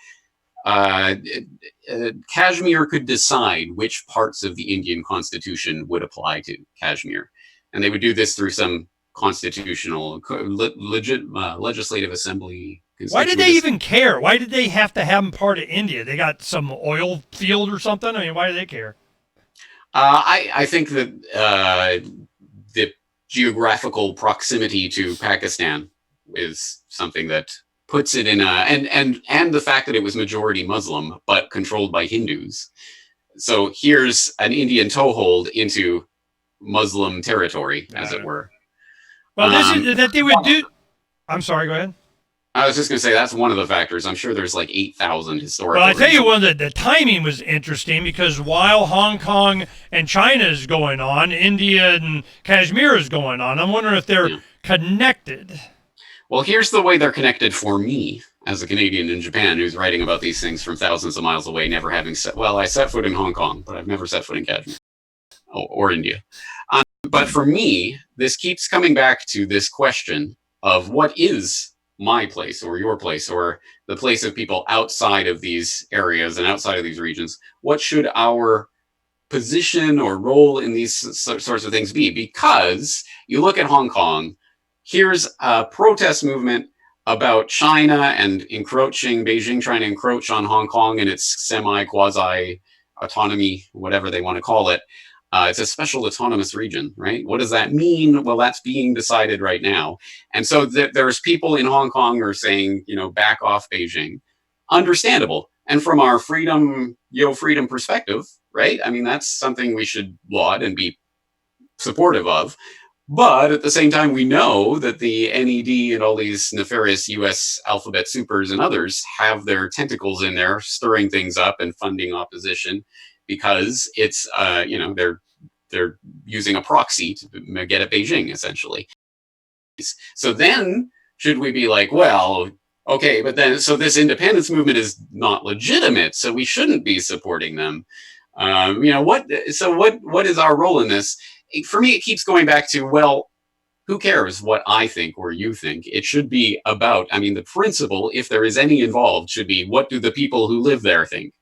Speaker 3: Kashmir could decide which parts of the Indian constitution would apply to Kashmir. And they would do this through some constitutional, legislative assembly.
Speaker 1: Why did they even care? Why did they have to have them part of India? They got some oil field or something? I mean, why do they care?
Speaker 3: I think that the geographical proximity to Pakistan is something that puts it in and the fact that it was majority Muslim but controlled by Hindus. So here's an Indian toehold into Muslim territory, as it were.
Speaker 1: Well, this is that they would do. I'm sorry. Go ahead.
Speaker 3: I was just going to say that's one of the factors. I'm sure there's like 8,000 historical.
Speaker 1: Well, I tell you what, the timing was interesting because while Hong Kong and China is going on, India and Kashmir is going on. I'm wondering if they're connected.
Speaker 3: Well, here's the way they're connected for me as a Canadian in Japan who's writing about these things from thousands of miles away, never having I set foot in Hong Kong, but I've never set foot in Kashmir or India. But for me, this keeps coming back to this question of what is my place or your place or the place of people outside of these areas and outside of these regions. What should our position or role in these sorts of things be? Because you look at Hong Kong, here's a protest movement about China and Beijing trying to encroach on Hong Kong and its semi-quasi autonomy, whatever they want to call it. It's a special autonomous region, right? What does that mean? Well, that's being decided right now. And so there's people in Hong Kong who are saying, back off Beijing. Understandable. And from our freedom perspective, right? I mean, that's something we should laud and be supportive of. But at the same time, we know that the NED and all these nefarious US alphabet supers and others have their tentacles in there, stirring things up and funding opposition. Because it's, they're using a proxy to get at Beijing, essentially. So then, should we be like, well, okay, but then, so this independence movement is not legitimate, so we shouldn't be supporting them. What is our role in this? For me, it keeps going back to, well, who cares what I think or you think? It should be about, the principle, if there is any involved, should be what do the people who live there think?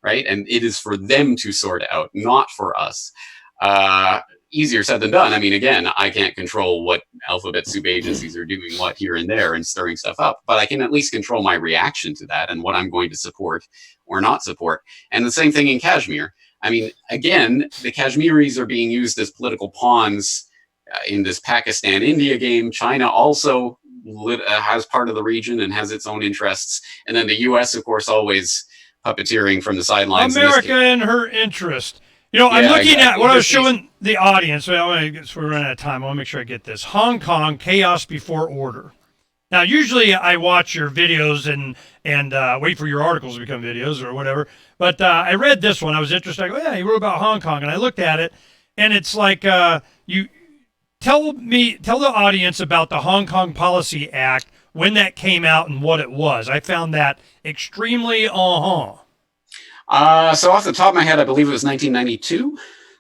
Speaker 3: Right? And it is for them to sort out, not for us. Easier said than done. Again, I can't control what alphabet soup agencies are doing what here and there and stirring stuff up, but I can at least control my reaction to that and what I'm going to support or not support. And the same thing in Kashmir. I mean, again, the Kashmiris are being used as political pawns in this Pakistan-India game. China also has part of the region and has its own interests. And then the U.S., of course, always puppeteering from the sidelines.
Speaker 1: America and her interest. You know, I'm looking at what I was showing the audience. Well, I guess we're running out of time. I want to make sure I get this. Hong Kong, chaos before order. Now, usually I watch your videos and wait for your articles to become videos or whatever. But I read this one. I was interested. I go, yeah, he wrote about Hong Kong. And I looked at it, and it's like you tell the audience about the Hong Kong Policy Act, when that came out and what it was. I found that extremely
Speaker 3: So off the top of my head, I believe it was 1992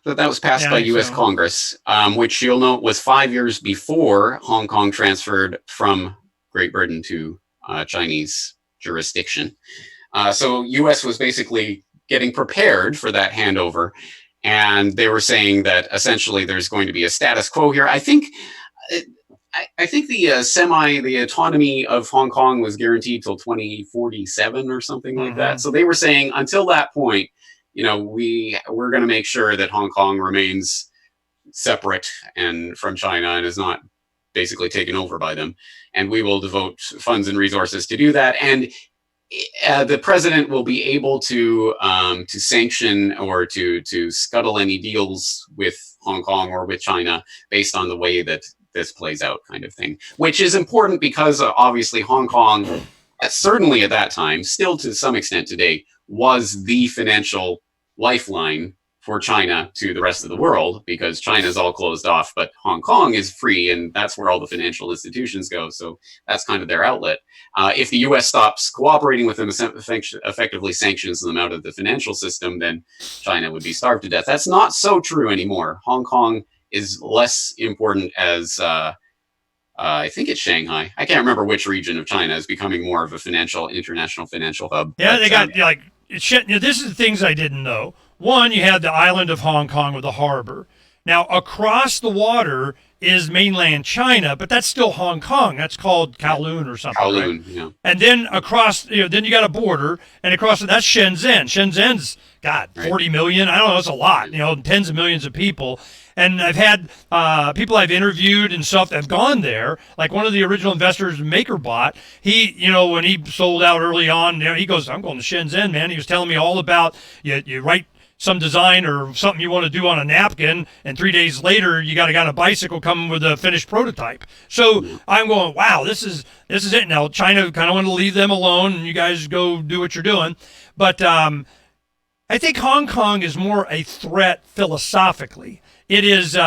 Speaker 3: that was passed by U.S. Congress, which you'll note was 5 years before Hong Kong transferred from Great Britain to Chinese jurisdiction. So U.S. was basically getting prepared for that handover, and they were saying that essentially there's going to be a status quo here. I think the autonomy of Hong Kong was guaranteed till 2047 or something like that. So they were saying until that point, you know, we're going to make sure that Hong Kong remains separate and from China and is not basically taken over by them. And we will devote funds and resources to do that. And the president will be able to sanction or to scuttle any deals with Hong Kong or with China based on the way that this plays out, kind of thing, which is important because obviously Hong Kong, certainly at that time, still to some extent today, was the financial lifeline for China to the rest of the world, because China's all closed off, but Hong Kong is free, and that's where all the financial institutions go. So that's kind of their outlet. If the U.S. stops cooperating with them, effectively sanctions them out of the financial system, then China would be starved to death. That's not so true anymore. Hong Kong is less important as I think it's Shanghai. I can't remember which region of China is becoming more of a international financial hub.
Speaker 1: Yeah, but, they got this is the things I didn't know. One, you had the island of Hong Kong with the harbor. Now, across the water is mainland China, but that's still Hong Kong. That's called Kowloon or something.
Speaker 3: Kowloon,
Speaker 1: right?
Speaker 3: Yeah.
Speaker 1: And then across, then you got a border, and across that's Shenzhen. Shenzhen's, 40 million. I don't know, it's a lot, tens of millions of people. And I've had people I've interviewed and stuff that have gone there. Like one of the original investors, MakerBot, he, when he sold out early on, he goes, I'm going to Shenzhen, man. He was telling me all about, you write some design or something you want to do on a napkin, and 3 days later you got a guy on a bicycle coming with a finished prototype. So I'm going, wow, this is it. Now China kind of wanted to leave them alone, and you guys go do what you're doing. But I think Hong Kong is more a threat philosophically. It is.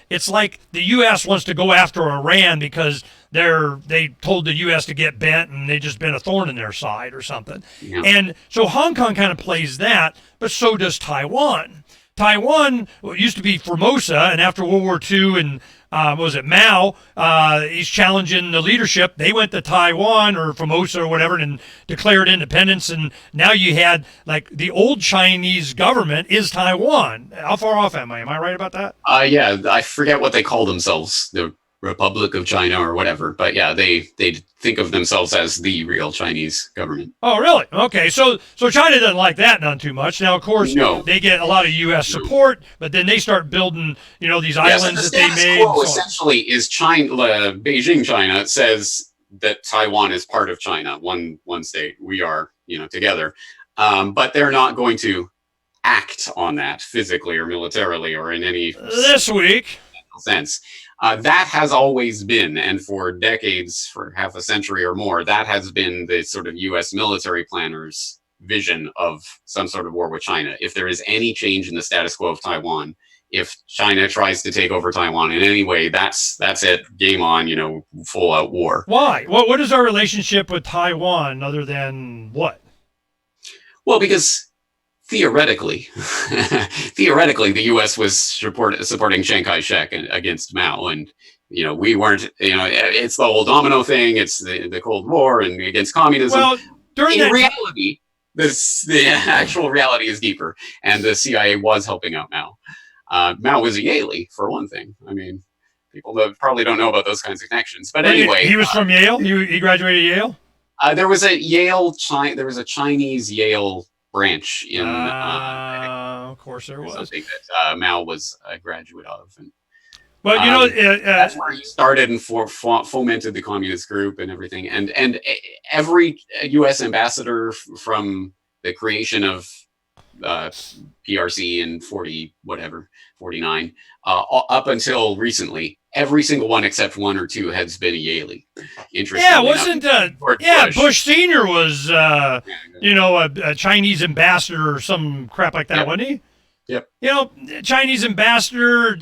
Speaker 1: It's like the U.S. wants to go after Iran because they told the U.S. to get bent and they just been a thorn in their side or something. Yeah. And so Hong Kong kind of plays that, but so does Taiwan. Taiwan used to be Formosa, and after World War II and Mao, he's challenging the leadership. They went to Taiwan or Formosa or whatever and declared independence. And now you had, like, the old Chinese government is Taiwan. How far off am I? Am I right about that?
Speaker 3: Yeah, I forget what they call themselves, the Republic of China or whatever. But yeah, they think of themselves as the real Chinese government.
Speaker 1: Oh, really? Okay, so China doesn't like that none too much. Now, of course, they get a lot of U.S. support, but then they start building, these islands that they made.
Speaker 3: Quo essentially is China, Beijing, China says that Taiwan is part of China, one state. We are, together, but they're not going to act on that physically or militarily or in any sense. That has always been, and for decades, for half a century or more, that has been the sort of U.S. military planners' vision of some sort of war with China. If there is any change in the status quo of Taiwan, if China tries to take over Taiwan in any way, that's it, game on, full out war.
Speaker 1: Why? What is our relationship with Taiwan other than what?
Speaker 3: Well, because theoretically, the U.S. was supporting Chiang Kai-shek against Mao, and we weren't. It's the whole domino thing. It's the Cold War and against communism.
Speaker 1: Well, in
Speaker 3: reality, the actual reality is deeper, and the CIA was helping out Mao. Mao was a Yaley, for one thing. I mean, people probably don't know about those kinds of connections, but anyway,
Speaker 1: he was from Yale. He graduated Yale.
Speaker 3: There was a Chinese Yale branch in
Speaker 1: course there was.
Speaker 3: Something that Mao was a graduate of. And,
Speaker 1: well,
Speaker 3: that's where he started and fomented the communist group and everything. And every U.S. ambassador from the creation of PRC in 49, up until recently, every single one except one or two has been a Yaley.
Speaker 1: Bush Senior was a Chinese ambassador or some crap like that,
Speaker 3: Yep.
Speaker 1: wasn't he?
Speaker 3: Yep.
Speaker 1: Chinese ambassador,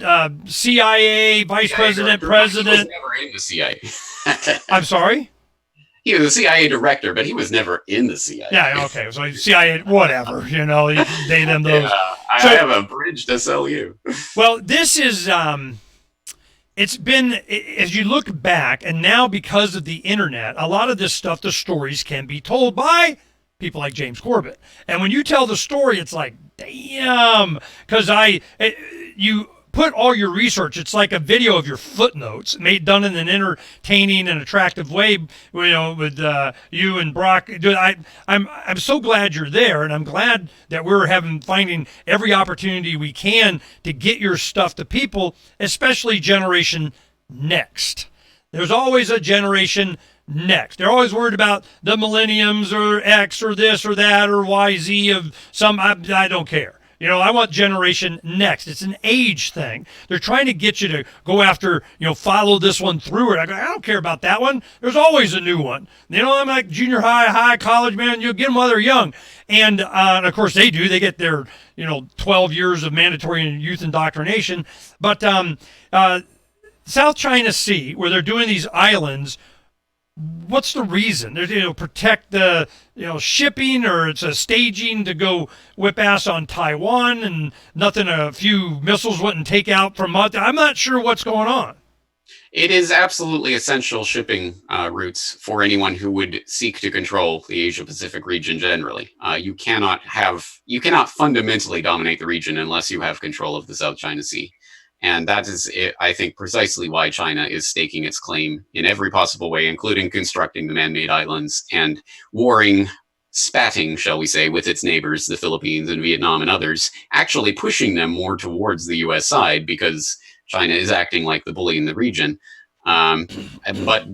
Speaker 1: CIA, vice president, president.
Speaker 3: He was never in the CIA.
Speaker 1: I'm sorry?
Speaker 3: He was a CIA director, but he was never in the CIA.
Speaker 1: Yeah, okay. So CIA, whatever, they them those.
Speaker 3: Yeah, I have a bridge to sell you.
Speaker 1: Well, this is, it's been, as you look back, and now because of the internet, a lot of this stuff, the stories can be told by people like James Corbett. And when you tell the story, it's like, damn, because you put all your research. It's like a video of your footnotes done in an entertaining and attractive way, with you and Brock. Dude, I'm so glad you're there, and I'm glad that we're finding every opportunity we can to get your stuff to people, especially Generation Next. There's always a Generation Next. They're always worried about the millenniums or X or this or that or YZ of some. I don't care. I want Generation Next. It's an age thing. They're trying to get you to go after, follow this one through it. I go, I don't care about that one. There's always a new one. I'm like junior high, college, man. You get them while they're young. And of course they do. They get their, 12 years of mandatory youth indoctrination. But South China Sea, where they're doing these islands, what's the reason? They're protect the shipping, or it's a staging to go whip ass on Taiwan, and nothing a few missiles wouldn't take out from. I'm not sure what's going on.
Speaker 3: It is absolutely essential shipping routes for anyone who would seek to control the Asia Pacific region generally. You cannot fundamentally dominate the region unless you have control of the South China Sea. And that is, I think, precisely why China is staking its claim in every possible way, including constructing the man-made islands and spatting, shall we say, with its neighbors, the Philippines and Vietnam and others, actually pushing them more towards the U.S. side because China is acting like the bully in the region. But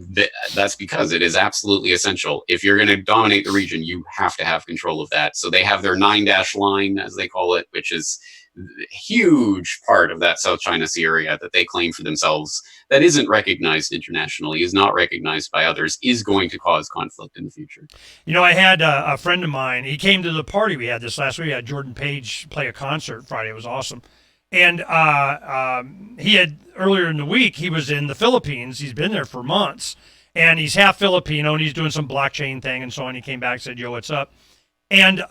Speaker 3: that's because it is absolutely essential. If you're going to dominate the region, you have to have control of that. So they have their 9-dash line, as they call it, which is huge part of that South China Sea area that they claim for themselves, that isn't recognized internationally, is not recognized by others, is going to cause conflict in the future.
Speaker 1: I had a friend of mine. He came to the party we had this last week. We had Jordan Paige play a concert Friday. It was awesome. And he had, earlier in the week, he was in the Philippines. He's been there for months. And he's half Filipino, and he's doing some blockchain thing and so on. He came back and said, yo, what's up? And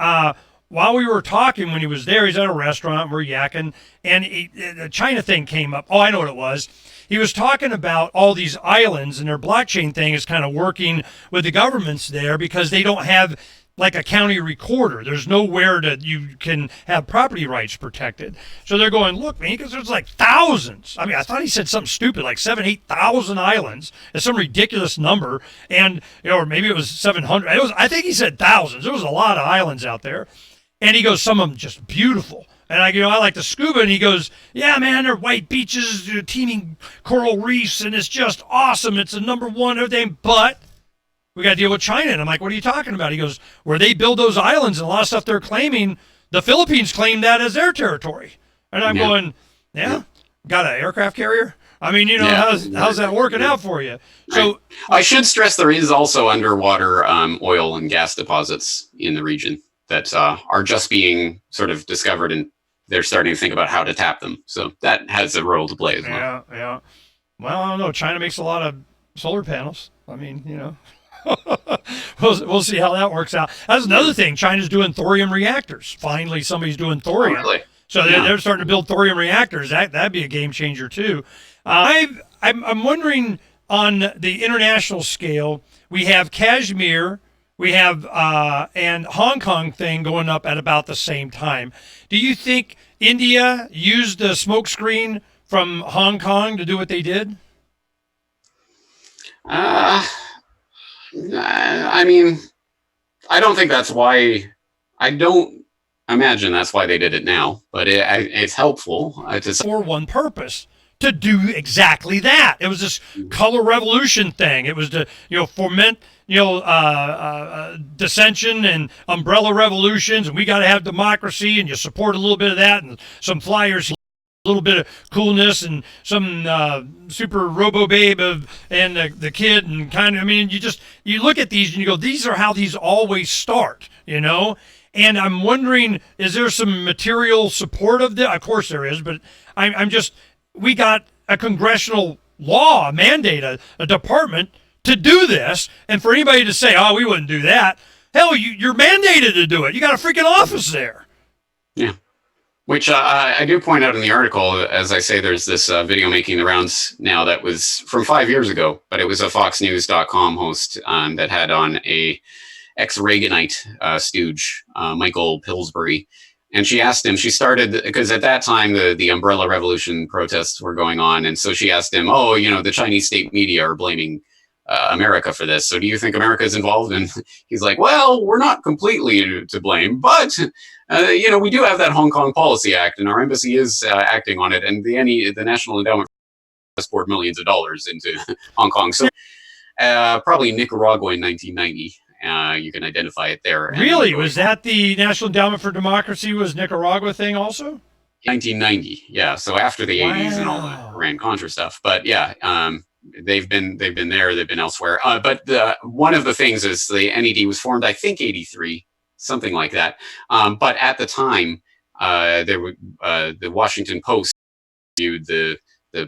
Speaker 1: while we were talking, when he was there, he's at a restaurant, we're yakking, and the China thing came up. Oh, I know what it was. He was talking about all these islands, and their blockchain thing is kind of working with the governments there because they don't have like a county recorder. There's nowhere that you can have property rights protected. So they're going, look, man, because there's like thousands. I mean, I thought he said something stupid, like 8,000 islands. It's some ridiculous number. And, or maybe it was 700. I think he said thousands. There was a lot of islands out there. And he goes, some of them just beautiful. And I go, I like to scuba. And he goes, yeah, man, they're white beaches, teeming coral reefs, and it's just awesome. It's a number one, everything. But we got to deal with China. And I'm like, what are you talking about? He goes, where they build those islands and a lot of stuff they're claiming, the Philippines claim that as their territory. And I'm going, yeah, got an aircraft carrier? I mean, how's that working out for you? So
Speaker 3: I should stress there is also underwater oil and gas deposits in the region that are just being sort of discovered, and they're starting to think about how to tap them. So that has a role to play as well.
Speaker 1: Yeah. Well, I don't know. China makes a lot of solar panels. I mean, we'll see how that works out. That's another thing. China's doing thorium reactors. Finally, somebody's doing thorium.
Speaker 3: Oh, really?
Speaker 1: So they're starting to build thorium reactors. That'd be a game changer too. I'm wondering, on the international scale, we have Kashmir, we have and Hong Kong thing going up at about the same time. Do you think India used the smokescreen from Hong Kong to do what they did?
Speaker 3: I mean, I don't think that's why. I don't imagine that's why they did it now, but it's helpful to
Speaker 1: for one purpose, to do exactly that. It was this color revolution thing. It was to, foment, dissension and umbrella revolutions, and we got to have democracy, and you support a little bit of that, and some flyers, a little bit of coolness, and some super robo babe and the kid, and kind of, you look at these and you go, these are how these always start, And I'm wondering, is there some material support of this? Of course there is, but we got a congressional law, a mandate, a department to do this. And for anybody to say, oh, we wouldn't do that, hell, you're mandated to do it. You got a freaking office there.
Speaker 3: Yeah. Which I do point out in the article, as I say, there's this video making the rounds now that was from 5 years ago, but it was a FoxNews.com host that had on a ex-Reaganite stooge, Michael Pillsbury. And she asked him, she started, because at that time, the Umbrella Revolution protests were going on. And so she asked him, the Chinese state media are blaming America for this. So do you think America is involved? And he's like, well, we're not completely to blame, but, we do have that Hong Kong Policy Act, and our embassy is acting on it. And the National Endowment has poured millions of dollars into Hong Kong. So probably Nicaragua in 1990. You can identify it there.
Speaker 1: Really? Was that the National Endowment for Democracy was Nicaragua thing also?
Speaker 3: 1990, yeah. So after the 80s and all the Iran-Contra stuff. But yeah, they've been there, they've been elsewhere. But one of the things is the NED was formed, I think, 83, something like that. But at the time, the Washington Post viewed the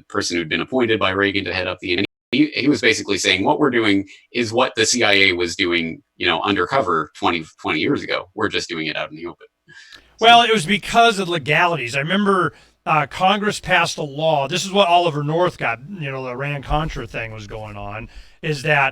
Speaker 3: person who'd been appointed by Reagan to head up the NED. He was basically saying what we're doing is what the CIA was doing, undercover 20 years ago. We're just doing it out in the open.
Speaker 1: Well, it was because of legalities. I remember Congress passed a law. This is what Oliver North got, the Iran-Contra thing was going on, is that